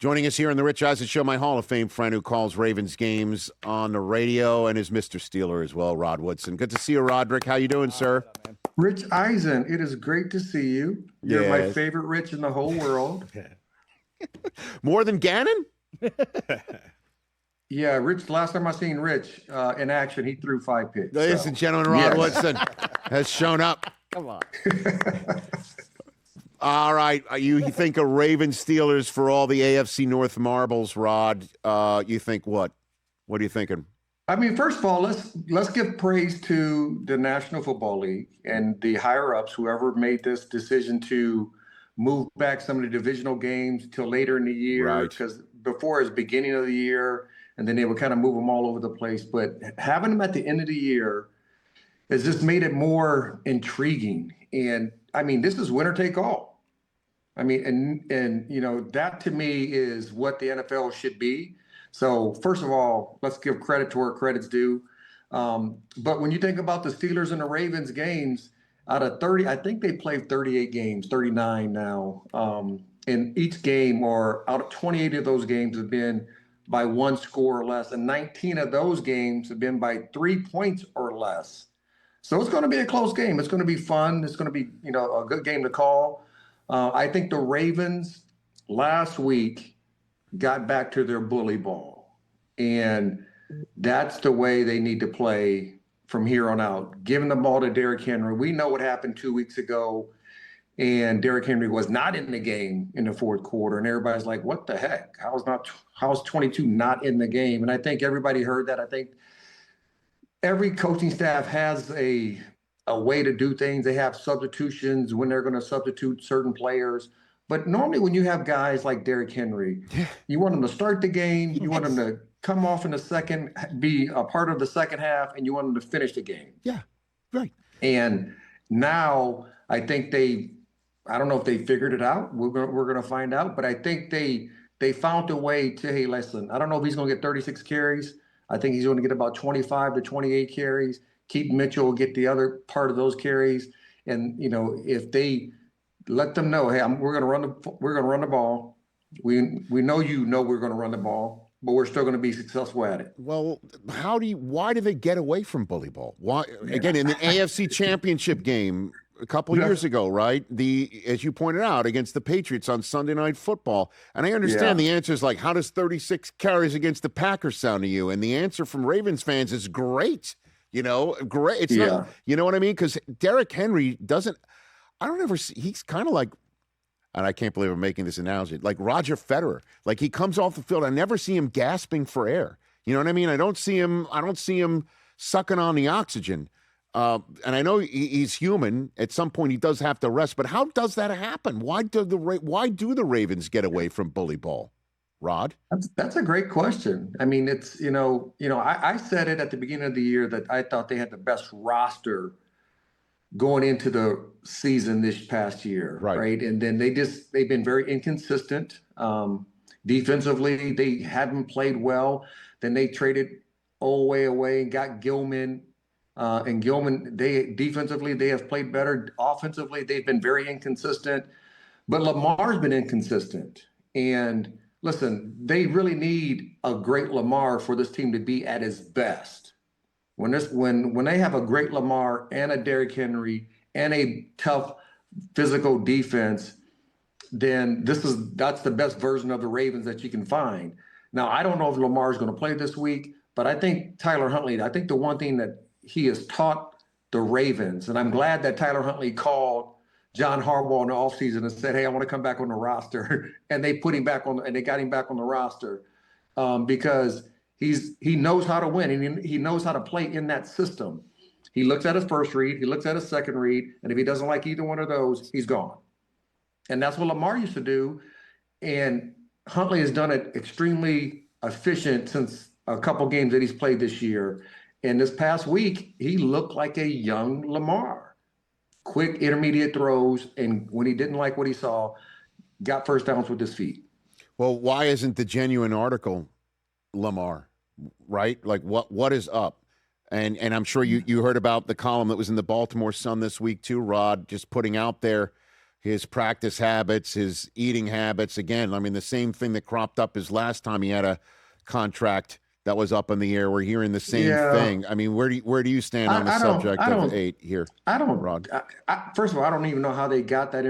Joining us here on the Rich Eisen Show, my Hall of Fame friend who calls Ravens games on the radio and is Mr. Steeler as well, Rod Woodson. Good to see you, Roderick. How you doing, sir? Rich Eisen, it is great to see you. You're my favorite Rich in the whole world. More than Gannon? Yeah, Rich, last time I seen Rich in action, he threw 5 picks. Ladies and gentlemen, Rod Woodson has shown up. Come on. All right. You think of Ravens Steelers for all the AFC North marbles, Rod. You think what? What are you thinking? I mean, first of all, let's give praise to the National Football League and the higher-ups, whoever made this decision to move back some of the divisional games till later in the year. Because before it was beginning of the year, and then they would kind of move them all over the place. But having them at the end of the year has just made it more intriguing. And, I mean, this is winner take all. I mean, and you know, that to me is what the NFL should be. So first of all, let's give credit to where credit's due. But when you think about the Steelers and the Ravens games, out of 30, I think they played 38 games, 39 now. And each game, or out of 28 of those games, have been by 1 score or less, and 19 of those games have been by 3 points or less. So it's going to be a close game. It's going to be fun. It's going to be, you know, a good game to call. I think the Ravens last week got back to their bully ball, and that's the way they need to play from here on out. Giving the ball to Derrick Henry. We know what happened 2 weeks ago, and Derrick Henry was not in the game in the fourth quarter, and everybody's like, what the heck? How's 22 not in the game? And I think everybody heard that. I think every coaching staff has a way to do things. They have substitutions when they're going to substitute certain players. But normally when you have guys like Derrick Henry, you want them to start the game, you want them to come off in the second, be a part of the second half, and you want them to finish the game. Yeah, right. And now I think I don't know if they figured it out. We're going to find out. But I think they found a way to, hey, listen, I don't know if he's going to get 36 carries. I think he's going to get about 25 to 28 carries. Keith Mitchell will get the other part of those carries. And, you know, if they let them know, hey, we're going to run the ball. We know we're going to run the ball, but we're still going to be successful at it. Well, why do they get away from bully ball? Why again in the AFC Championship game a couple years ago, right? As you pointed out, against the Patriots on Sunday Night Football. And I understand the answer is like, how does 36 carries against the Packers sound to you? And the answer from Ravens fans is great. You know, great. It's not, you know what I mean? Because Derrick Henry I don't ever see, he's kind of like, and I can't believe I'm making this analogy, like Roger Federer. Like he comes off the field, I never see him gasping for air. You know what I mean? I don't see him sucking on the oxygen. And I know he's human. At some point, he does have to rest. But how does that happen? Why do the Ravens get away from bully ball, Rod? That's a great question. I mean, it's I said it at the beginning of the year that I thought they had the best roster going into the season this past year, right? And then they've been very inconsistent. Defensively, they haven't played well. Then they traded Olway away and got Gilman. And Gilman, defensively, they have played better. Offensively, they've been very inconsistent. But Lamar's been inconsistent. And listen, they really need a great Lamar for this team to be at its best. When they have a great Lamar and a Derrick Henry and a tough physical defense, then that's the best version of the Ravens that you can find. Now, I don't know if Lamar is going to play this week, but I think Tyler Huntley, I think the one thing that he has taught the Ravens, and I'm glad that Tyler Huntley called John Harbaugh in the offseason and said, hey, I want to come back on the roster. And they put him back and they got him back on the roster because he knows how to win and he knows how to play in that system. He looks at his first read, he looks at his second read, and if he doesn't like either one of those, he's gone. And that's what Lamar used to do. And Huntley has done it extremely efficient since a couple games that he's played this year. And this past week, he looked like a young Lamar. Quick intermediate throws, and when he didn't like what he saw, got first downs with his feet. Well, why isn't the genuine article Lamar, right? Like what is up? And I'm sure you heard about the column that was in the Baltimore Sun this week too, Rod, just putting out there his practice habits, his eating habits. Again, I mean, the same thing that cropped up his last time he had a contract that was up in the air. We're hearing the same thing. I mean, where do you stand on the subject of 8 here? Rod? First of all, I don't even know how they got that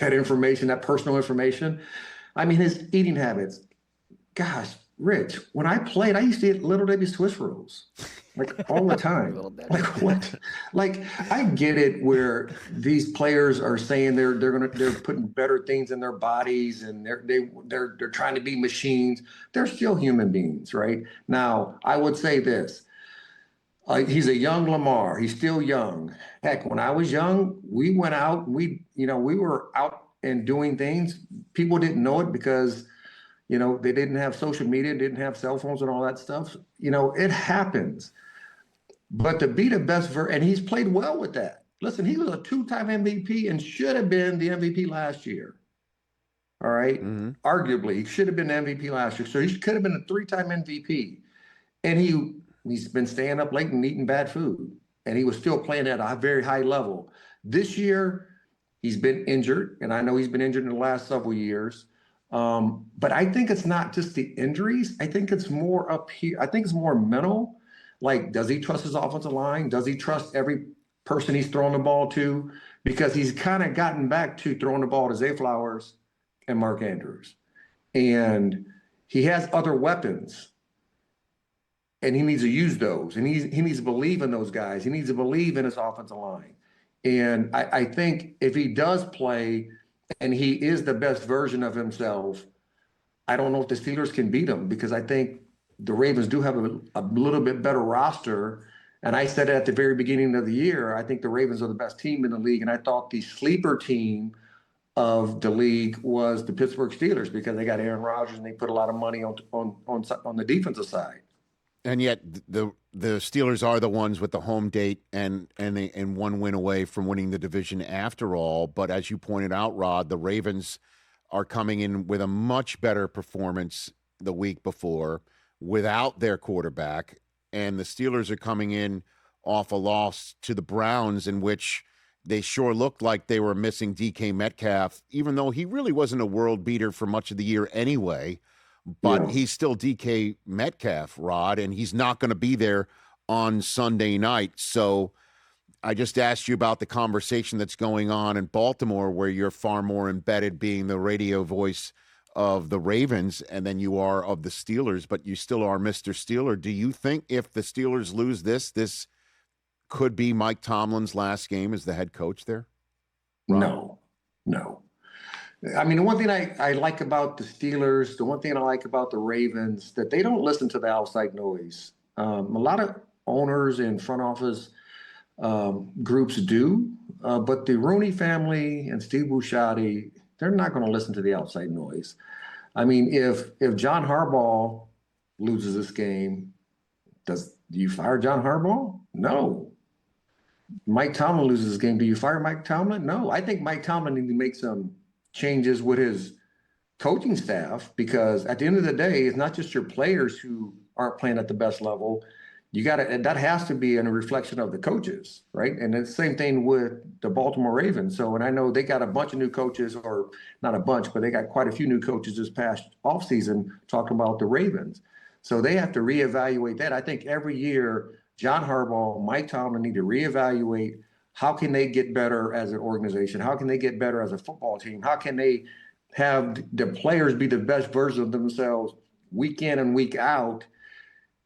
information, that personal information. I mean, his eating habits. Gosh, Rich, when I played, I used to eat Little Debbie Swiss rolls, like all the time. Like what? Like I get it where these players are saying they're putting better things in their bodies and they're trying to be machines. They're still human beings, right? Now, I would say this. He's a young Lamar. He's still young. Heck, when I was young, we went out, we were out and doing things. People didn't know it because they didn't have social media, didn't have cell phones and all that stuff. It happens. But to be the best, and he's played well with that. Listen, he was a 2-time MVP and should have been the MVP last year. All right? Mm-hmm. Arguably, he should have been the MVP last year. So he could have been a 3-time MVP. And he's been staying up late and eating bad food. And he was still playing at a very high level. This year, he's been injured. And I know he's been injured in the last several years. But I think it's not just the injuries. I think it's more up here. I think it's more mental. Like, does he trust his offensive line? Does he trust every person he's throwing the ball to? Because he's kind of gotten back to throwing the ball to Zay Flowers and Mark Andrews. And he has other weapons. And he needs to use those. And he needs to believe in those guys. He needs to believe in his offensive line. And I think if he does play and he is the best version of himself, I don't know if the Steelers can beat him because I think the Ravens do have a little bit better roster. And I said it at the very beginning of the year, I think the Ravens are the best team in the league. And I thought the sleeper team of the league was the Pittsburgh Steelers because they got Aaron Rodgers and they put a lot of money on the defensive side. And yet the Steelers are the ones with the home date and one win away from winning the division after all. But as you pointed out, Rod, the Ravens are coming in with a much better performance the week before without their quarterback. And the Steelers are coming in off a loss to the Browns in which they sure looked like they were missing DK Metcalf, even though he really wasn't a world beater for much of the year anyway. But he's still DK Metcalf, Rod, and he's not going to be there on Sunday night. So I just asked you about the conversation that's going on in Baltimore where you're far more embedded being the radio voice of the Ravens and then you are of the Steelers, but you still are Mr. Steeler. Do you think if the Steelers lose this could be Mike Tomlin's last game as the head coach there? Rod? No. I mean, the one thing I like about the Steelers, the one thing I like about the Ravens, that they don't listen to the outside noise. A lot of owners and front office groups do, but the Rooney family and Steve Buscemi, they're not going to listen to the outside noise. I mean, if John Harbaugh loses this game, do you fire John Harbaugh? No. Mike Tomlin loses this game. Do you fire Mike Tomlin? No. I think Mike Tomlin needs to make some changes with his coaching staff because at the end of the day, it's not just your players who aren't playing at the best level. That has to be a reflection of the coaches, right? And it's the same thing with the Baltimore Ravens. So, and I know they got a bunch of new coaches, or not a bunch, but they got quite a few new coaches this past offseason talking about the Ravens. So they have to reevaluate that. I think every year, John Harbaugh, Mike Tomlin need to reevaluate how can they get better as an organization? How can they get better as a football team? How can they have the players be the best version of themselves week in and week out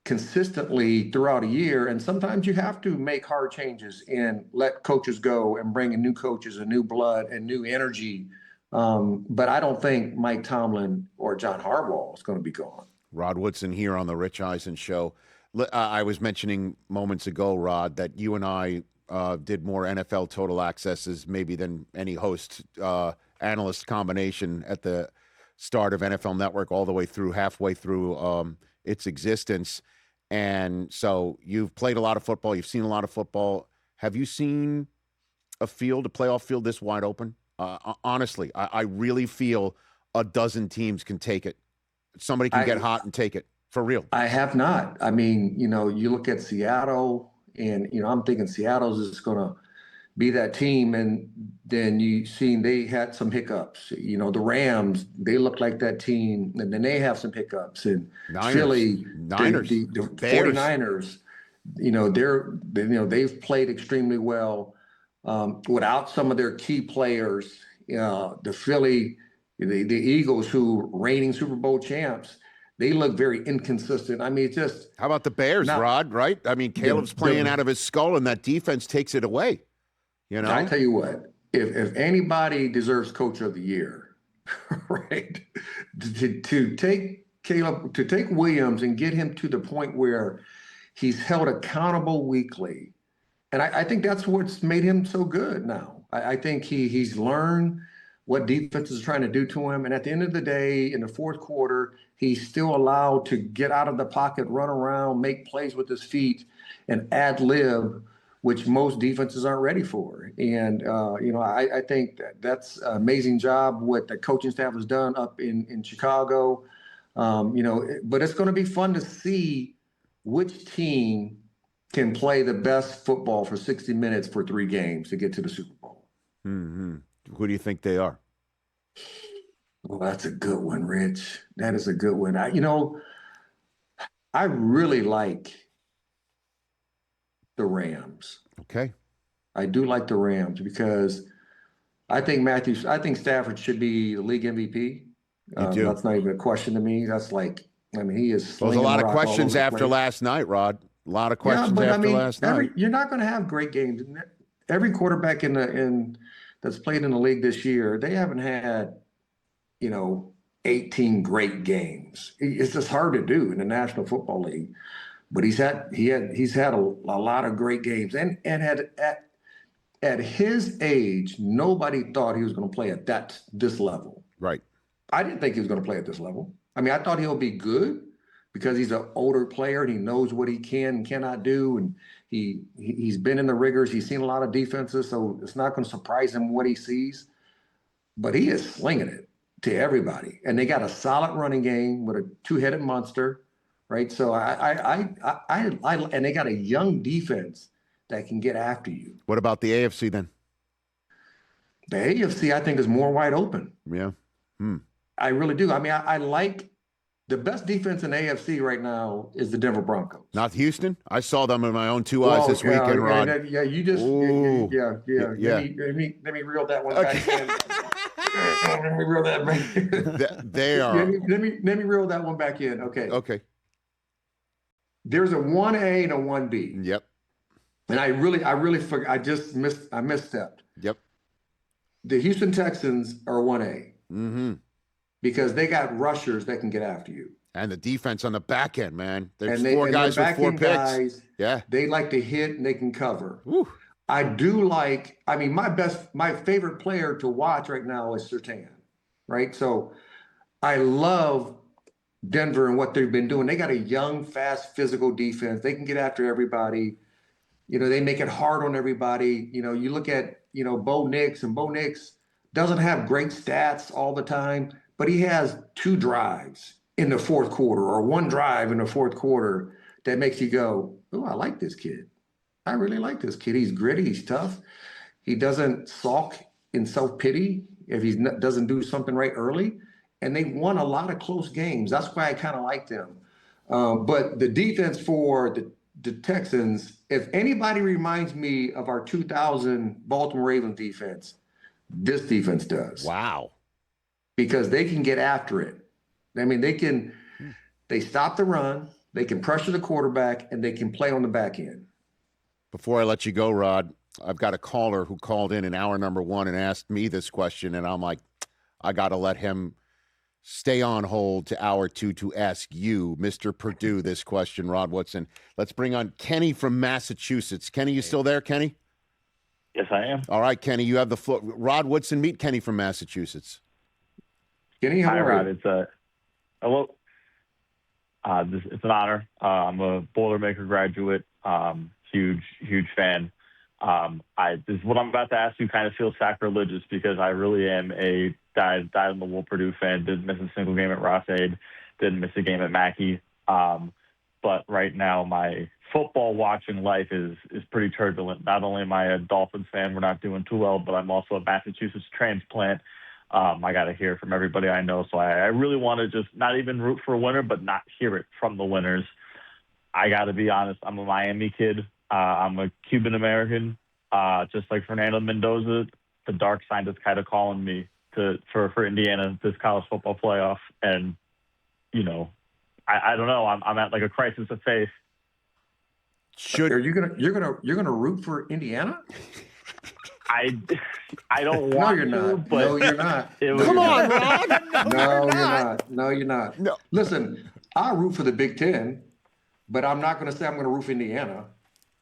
consistently throughout a year? And sometimes you have to make hard changes and let coaches go and bring in new coaches and new blood and new energy. But I don't think Mike Tomlin or John Harbaugh is going to be gone. Rod Woodson here on the Rich Eisen Show. I was mentioning moments ago, Rod, that you and I did more NFL total accesses maybe than any host analyst combination at the start of NFL Network all the way through, halfway through its existence. And so you've played a lot of football. You've seen a lot of football. Have you seen a playoff field this wide open? Honestly, I really feel a dozen teams can take it. Somebody can get hot and take it, for real. I have not. I mean, you look at Seattle, and, I'm thinking Seattle's is going to, be that team, and then you seen they had some hiccups. You know, the Rams, they look like that team, and then they have some hiccups. And Philly, the Bears. 49ers, you know, they've played extremely well without some of their key players. The Philly, the Eagles, who reigning Super Bowl champs, they look very inconsistent. I mean, it's just. How about the Bears, Rod? Right? I mean, Caleb's playing out of his skull, and that defense takes it away. You know, I tell you what, if anybody deserves Coach of the Year, right, to take Caleb, to take Williams and get him to the point where he's held accountable weekly, and I think that's what's made him so good now. I think he's learned what defense is trying to do to him, and at the end of the day, in the fourth quarter, he's still allowed to get out of the pocket, run around, make plays with his feet, and ad-lib, which most defenses aren't ready for. And, you know, I think that's an amazing job what the coaching staff has done up in Chicago. You know, but it's going to be fun to see which team can play the best football for 60 minutes for 3 games to get to the Super Bowl. Mm-hmm. Who do you think they are? Well, that's a good one, Rich. That is a good one. I really like the Rams. Okay. I do like the Rams because I think Stafford should be the league MVP. You do. That's not even a question to me. That's like, I mean, he is. There's a lot of questions after last night, Rod. A lot of questions last night. You're not going to have great games. Every quarterback that's played in the league this year, they haven't had, 18 great games. It's just hard to do in the National Football League. But he's had a lot of great games, and at his age, nobody thought he was going to play at this level. Right. I didn't think he was going to play at this level. I mean, I thought he'll be good because he's an older player and he knows what he can and cannot do, and he's been in the rigors. He's seen a lot of defenses, so it's not going to surprise him what he sees. But he is slinging it to everybody, and they got a solid running game with a 2-headed monster. Right. So and they got a young defense that can get after you. What about the AFC then? The AFC, I think, is more wide open. Yeah. I really do. I mean, I like the best defense in the AFC right now is the Denver Broncos. Not Houston? I saw them in my own 2 eyes this weekend, Rod. Yeah, you just, yeah. Let me reel that one back in. Let me reel that back in. They are. Let me reel that one back in. Okay. There's a 1A and a 1B. Yep. And I really forgot. I misstepped. Yep. The Houston Texans are 1A. Mm-hmm. Because they got rushers that can get after you. And the defense on the back end, man. There's 4 guys with 4 picks. Yeah. They like to hit and they can cover. Woo. I do like, my favorite player to watch right now is Surtain. Right? So I love Denver and what they've been doing. They got a young, fast, physical defense. They can get after everybody. They make it hard on everybody. You look at, Bo Nix, and Bo Nix doesn't have great stats all the time, but he has 2 drives in the fourth quarter or 1 drive in the fourth quarter that makes you go, oh, I like this kid. I really like this kid. He's gritty. He's tough. He doesn't sulk in self-pity if he doesn't do something right early. And they won a lot of close games. That's why I kind of like them. But the defense for the Texans, if anybody reminds me of our 2000 Baltimore Ravens defense, this defense does. Wow. Because they can get after it. I mean, they stop the run, they can pressure the quarterback, and they can play on the back end. Before I let you go, Rod, I've got a caller who called in hour number 1 and asked me this question, and I'm like, I got to let him stay on hold to hour 2 to ask you, Mr. Purdue, this question, Rod Woodson. Let's bring on Kenny from Massachusetts. Kenny, you still there, Kenny? Yes, I am. All right, Kenny, you have the floor. Rod Woodson, meet Kenny from Massachusetts. Kenny, how are you? It's it's an honor. I'm a Boilermaker graduate. Huge fan. This is what I'm about to ask you kind of feels sacrilegious because I really am a dyed-in-the-wool Purdue fan. Didn't miss a single game at Ross-Ade. Didn't miss a game at Mackey. But but right now my football watching life is pretty turbulent. Not only am I a Dolphins fan, we're not doing too well, but I'm also a Massachusetts transplant. I got to hear from everybody I know. So I really want to just not even root for a winner, but not hear it from the winners. I got to be honest. I'm a Miami kid. I'm a Cuban American. Just like Fernando Mendoza, the dark side is kind of calling me for Indiana this college football playoff. And, you know, I don't know. I'm at like a crisis of faith. Are you gonna root for Indiana? I don't want to. No, you're not. But no, you're not. Come on, Rod. No, you're not. No, you're not. No. Listen, I'll root for the Big Ten, but I'm not going to say I'm going to root for Indiana.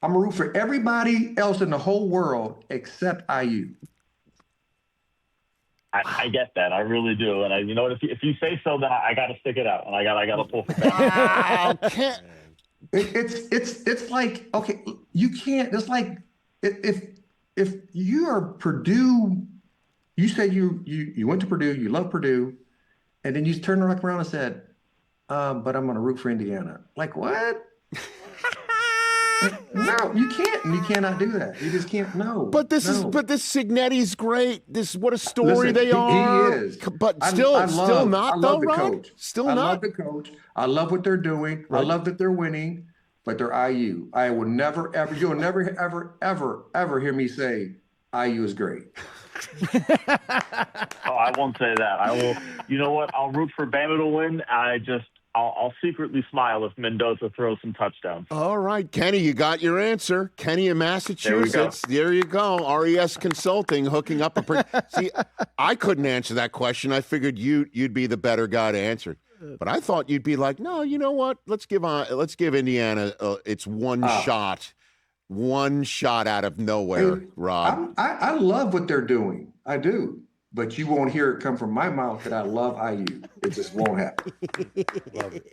I'm going to root for everybody else in the whole world except IU. I get that. I really do. And you know what? If you say so, then I got to stick it out, and I got to pull for Wow, can't. It's like, okay, you can't. It's like if you are Purdue, you say you went to Purdue, you love Purdue, and then you turn around and said, but I'm going to root for Indiana. Like, what? No, you can't. You cannot do that. You just can't. No. But this Cignetti's great. What a story Listen, they are. He is. But still not though, the Rod? coach. Still I not. love the coach. I love what they're doing. Right. I love that they're winning, but they're IU. I will never, ever, you'll never, ever, ever, ever hear me say IU is great. Oh, I won't say that. I will. You know what? I'll root for Bama to win. I'll secretly smile if Mendoza throws some touchdowns. All right, Kenny, you got your answer. Kenny in Massachusetts. There you go. RES Consulting hooking up See, I couldn't answer that question. I figured you'd be the better guy to answer it. But I thought you'd be like, no, you know what? Let's give Indiana its one shot out of nowhere, Rod. I love what they're doing. I do. But you won't hear it come from my mouth that I love IU. It just won't happen. Love it.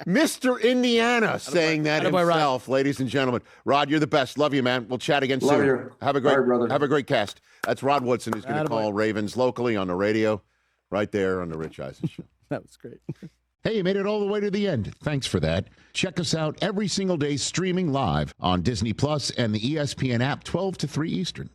Mr. Indiana saying that himself, ladies and gentlemen. Rod, you're the best. Love you, man. We'll chat again soon. Love you. Have a great cast. That's Rod Woodson, who's going to call Ravens locally on the radio, right there on the Rich Eisen Show. That was great. Hey, you made it all the way to the end. Thanks for that. Check us out every single day streaming live on Disney Plus and the ESPN app 12 to 3 Eastern.